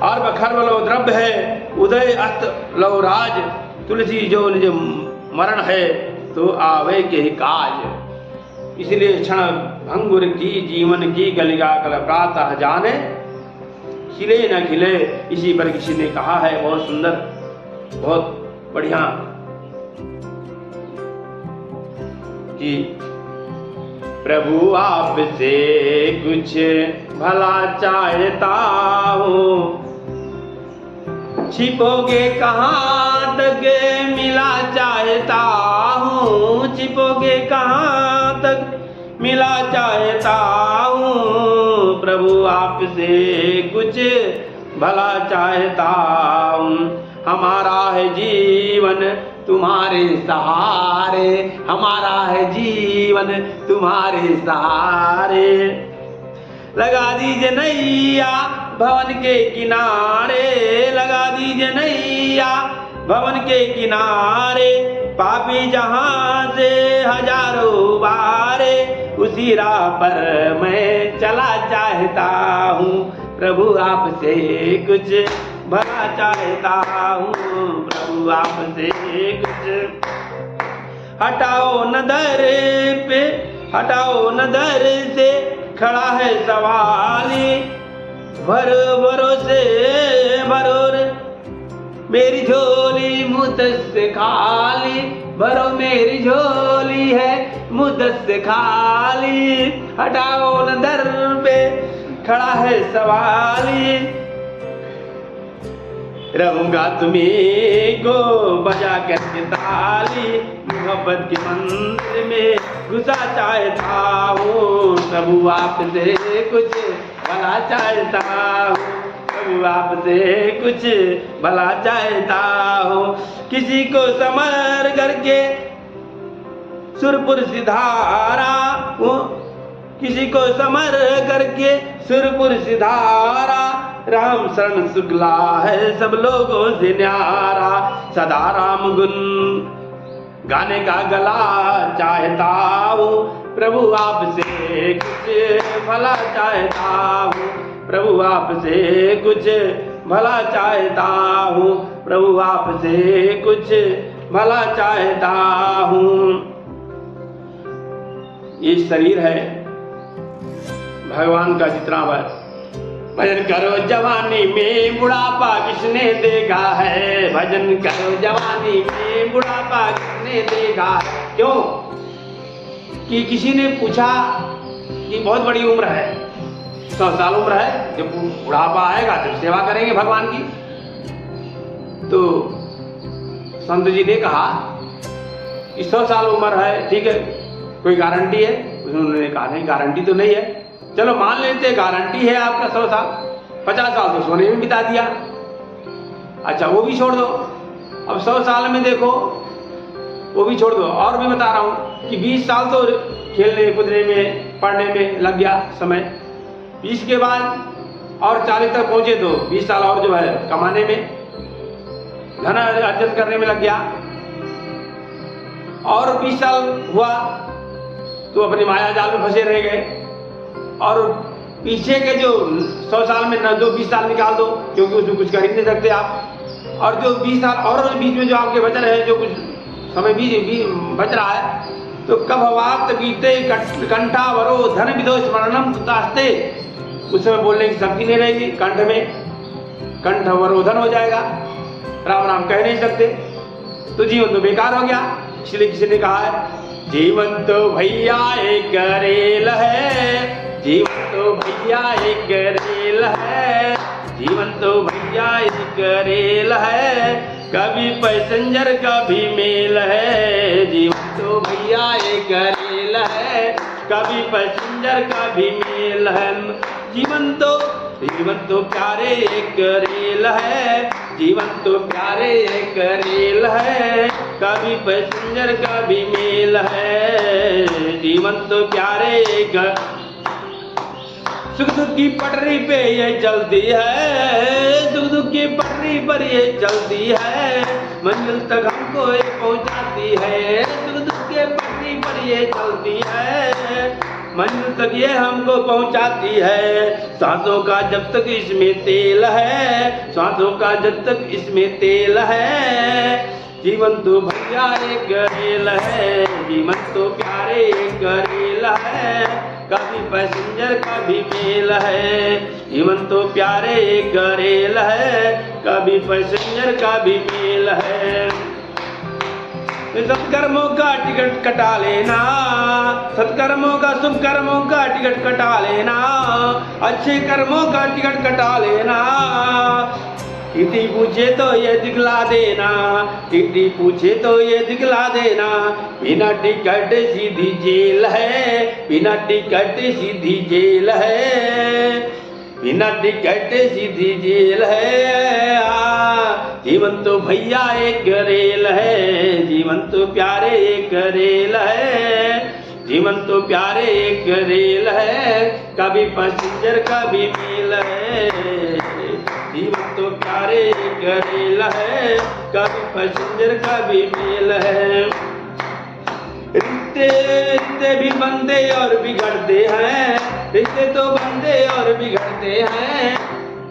और बखर लो द्रव्य है, उदय अस्त लो राज, तुलसी जो निज मरण है, तो आवे के ही काज। इसलिए क्षण भंगुर की जीवन की कलिका, कल प्रातः जाने खिले न खिले। इसी पर किसी ने कहा है बहुत सुंदर, बहुत बढ़िया कि प्रभु आपसे कुछ भला चाहता हूँ, छिपोगे कहाँ तक मिला चाहता हूँ, छिपोगे कहाँ तक मिला चाहता हूँ, प्रभु आपसे कुछ भला चाहता हूँ। हमारा है जीवन तुम्हारे सहारे, हमारा है जीवन तुम्हारे सहारे। लगा दीजिए नैया भवन के किनारे, लगा दीजिए नैया भवन के किनारे, पापी जहां से हजारों बारे, उसी राह पर मैं चला चाहता हूँ, प्रभु आपसे कुछ भला चाहता हूँ, प्रभु आपसे कुछ। हटाओ न दर पे, हटाओ न दर से खड़ा है सवाली, भरोसे भरो मेरी झोली मुद्दत से खाली, भरो मेरी झोली है मुद्दत से खाली। हटाओ न दर पे खड़ा है सवाली, रहूंगा तुम्हीं को बजा करके ताली, मोहब्बत के मंदिर में घुसा चाहता हूँ, प्रभु आपसे कुछ भला चाहता हूँ, प्रभु आपसे कुछ भला चाहता हूँ। किसी को समर करके सुरपुर सिधारा हूँ, किसी को समर करके सुरपुर सिधारा, राम शरण शुक्ला है सब लोगों से न्यारा, सदा राम गुण गाने का गला चाहता हूँ, प्रभु आपसे कुछ भला चाहता हूँ, प्रभु आपसे कुछ भला चाहता हूँ, प्रभु आपसे कुछ भला चाहता हूँ। ये शरीर है भगवान का जितना भजन करो जवानी में बुढ़ापा किसने देखा है, भजन करो जवानी में बुढ़ापा किसने देखा है। क्यों कि किसी ने पूछा कि बहुत बड़ी उम्र है, 100 साल उम्र है, जब बुढ़ापा आएगा तो सेवा करेंगे भगवान की। तो संत जी ने कहा कि 100 साल उम्र है, ठीक है, कोई गारंटी है? उन्होंने कहा नहीं, गारंटी तो नहीं है। चलो मान लेते गारंटी है आपका 100 साल, 50 साल तो सोने में बिता दिया, अच्छा वो भी छोड़ दो। अब 100 साल में देखो वो भी छोड़ दो, और भी बता रहा हूँ कि 20 साल तो खेलने कूदने में पढ़ने में लग गया समय, 20 के बाद और 40 तक पहुंचे तो 20 साल और जो है कमाने में, धन अर्जन करने में लग गया, और 20 साल हुआ तो अपनी माया जाल में फंसे रह गए। और पीछे के जो 100 साल में न 20 साल निकाल दो, क्योंकि उसमें कुछ कर ही नहीं सकते आप। और जो 20 साल और बीच में जो आपके बच रहे हैं, जो कुछ समय भी बच रहा है, तो कब वक्त बीते कंठा वरो धन विदो स्मरणम कुतास्ते, उस समय बोलने की शक्ति नहीं रहेगी, कंठ में कंठ वरोधन हो जाएगा, राम राम कह नहीं सकते, तो जीवन तो बेकार हो गया। इसलिए किसी ने कहा है जीवन तो भैया एक रेल है, जीवन तो भैया एक रेल है, जीवन तो भैया एक रेल है, कभी पैसेंजर कभी मेल है, जीवन तो भैया एक रेल है, कभी पैसेंजर कभी मेल है। जीवन तो प्यारे एक रेल है, जीवन तो प्यारे एक रेल है, कभी पैसेंजर कभी मेल है, जीवन तो प्यारे एक। सुख दुख की पटरी पे ये चलती है, सुख दुख की पटरी पर ये चलती है, मंजिल तक हमको ये पहुंचाती है, सुख दुख के पटरी पर ये चलती है, मंजिल तक ये हमको पहुंचाती है। सांसों का जब तक इसमें तेल है, सांसों का जब तक इसमें तेल है, जीवन तो भैया एक रेल है, जीवन तो प्यारे एक रेल है, कभी पैसेंजर कभी मेल है, जीवन तो प्यारे एक रेल है, कभी पैसेंजर कभी मेल है। सत्कर्मों का टिकट कटा लेना, सत्कर्मों का शुभ कर्मों का टिकट कटा लेना, अच्छे कर्मों का टिकट कटा लेना। टीटी पूछे तो ये दिखला देना, टीटी पूछे तो ये दिखला देना, बिना टिकट सीधी जेल है, बिना टिकट सीधी जेल है, बिना टिकट सीधी जेल है। जीवन तो भैया एक रेल है, जीवन तो प्यारे एक रेल है, जीवन तो प्यारे एक रेल है, कभी पैसेंजर कभी मेल है, जीवन तो प्यारे एक रेल है, कभी पैसेंजर कभी मेल है। रिश्ते रिश्ते भी बनते और बिगड़ते हैं, रिश्ते तो बनते और बिगड़ते हैं,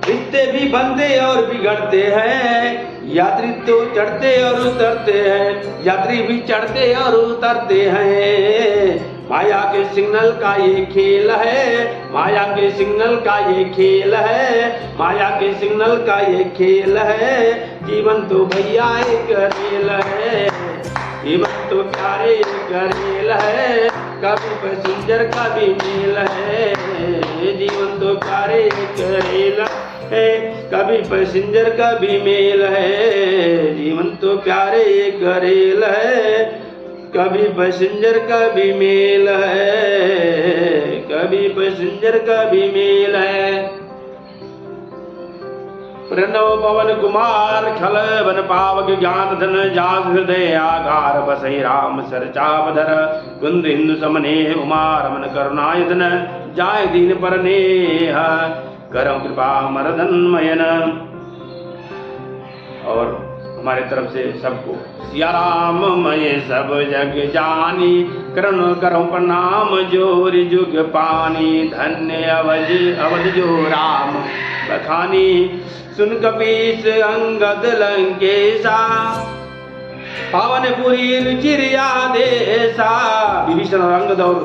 रिश्ते भी बनते और बिगड़ते हैं, यात्री तो चढ़ते और उतरते हैं, यात्री भी चढ़ते और उतरते हैं। माया के सिग्नल का ये खेल है, माया के सिग्नल का ये खेल है, माया के सिग्नल का ये खेल है, जीवन तो भैया एक रेल है, जीवन तो प्यारे एक रेल है, कभी पैसेंजर कभी मेल है, जीवन तो प्यारे एक रेल है, कभी पैसेंजर कभी मेल है, जीवन तो प्यारे एक रेल है, कभी पैसेंजर कभी मेल है, कभी पैसेंजर कभी मेल है। प्रणव पवन कुमार खल बन पावक ज्ञान धन जाग हृदय आगार बसई राम सर चापधर कुंद हिंदु समने उमा रमन करुणायतन जाय दीन पर नेह करम कृपा मरदन मयन। और हमारे तरफ से सबको सिया राम मय सब जग जानी, करण करो प्रणाम जोरि जुग पानी, धन्य अवध जो राम बखानी, सुन कपीस अंगद लंकेशा, पावनपुरी रुचिरिया देशा। विभीषण और अंगद और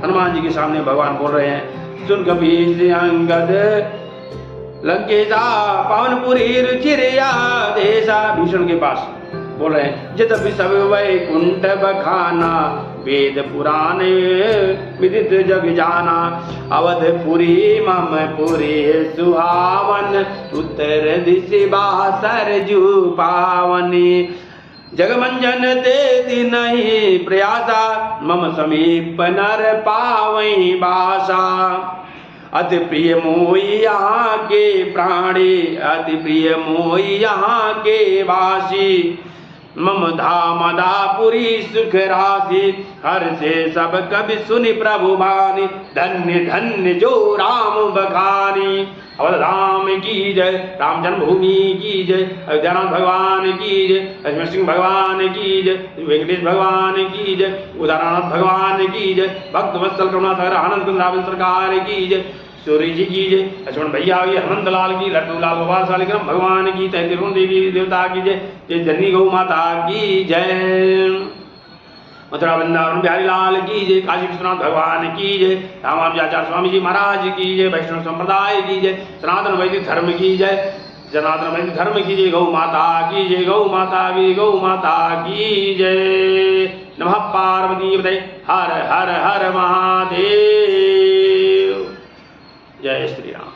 हनुमान जी के सामने भगवान बोल रहे हैं, सुन कपीस अंगद लंकेशा, पावनपुरी रुचिरिया देशा। भीषण के पास बोल रहे हैं, यद्यपि सब वैकुंठ बखाना, वेद पुराण विदित जग जाना, अवधपुरी मम पुरी सुहावन, उत्तर दिशि बासर जू पावनी, जगमंजन देती नहीं प्रयासा, मम समीप नर पावई बासा। अति प्रिय मोई यहाँ के प्राणी, अति प्रिय मोई यहाँ के वासी, मम धाम दापुरी सुख राशि, हर से सब कभी सुनि प्रभु बानी, धन्य धन्य जो राम बखानी। अवध राम की जय, राम जन्मभूमि की जय, अयोध्यानाथ भगवान की जय, लक्ष्मण सिंह भगवान की जय, वेंकटेश भगवान की जय, उदारनाथ भगवान की जय, भक्त वत्सल करुणासागर आनंद कुंज रावण सरकार की जय, सूर्य जी की जय, लक्ष्मण भैया हनुमंत लाल की, लड्डू लाल गोपाल शालिग्राम भगवान की, तैतिरुण देवी देवता की जय, जय जननी गौ माता की जय, मथुरा वृंदावन बिहारी लाल की जय, काशी विश्वनाथ भगवान की जय, रामानुजाचार्य स्वामी जी महाराज की जय, वैष्णव संप्रदाय की जय, सनातन वैदिक धर्म की जय, सनातन वैदिक धर्म की जय, गौ माता की जय, गौ माता की, गौ माता की जय। नमः पार्वती पतये, हर हर हर महादेव। जय श्री राम।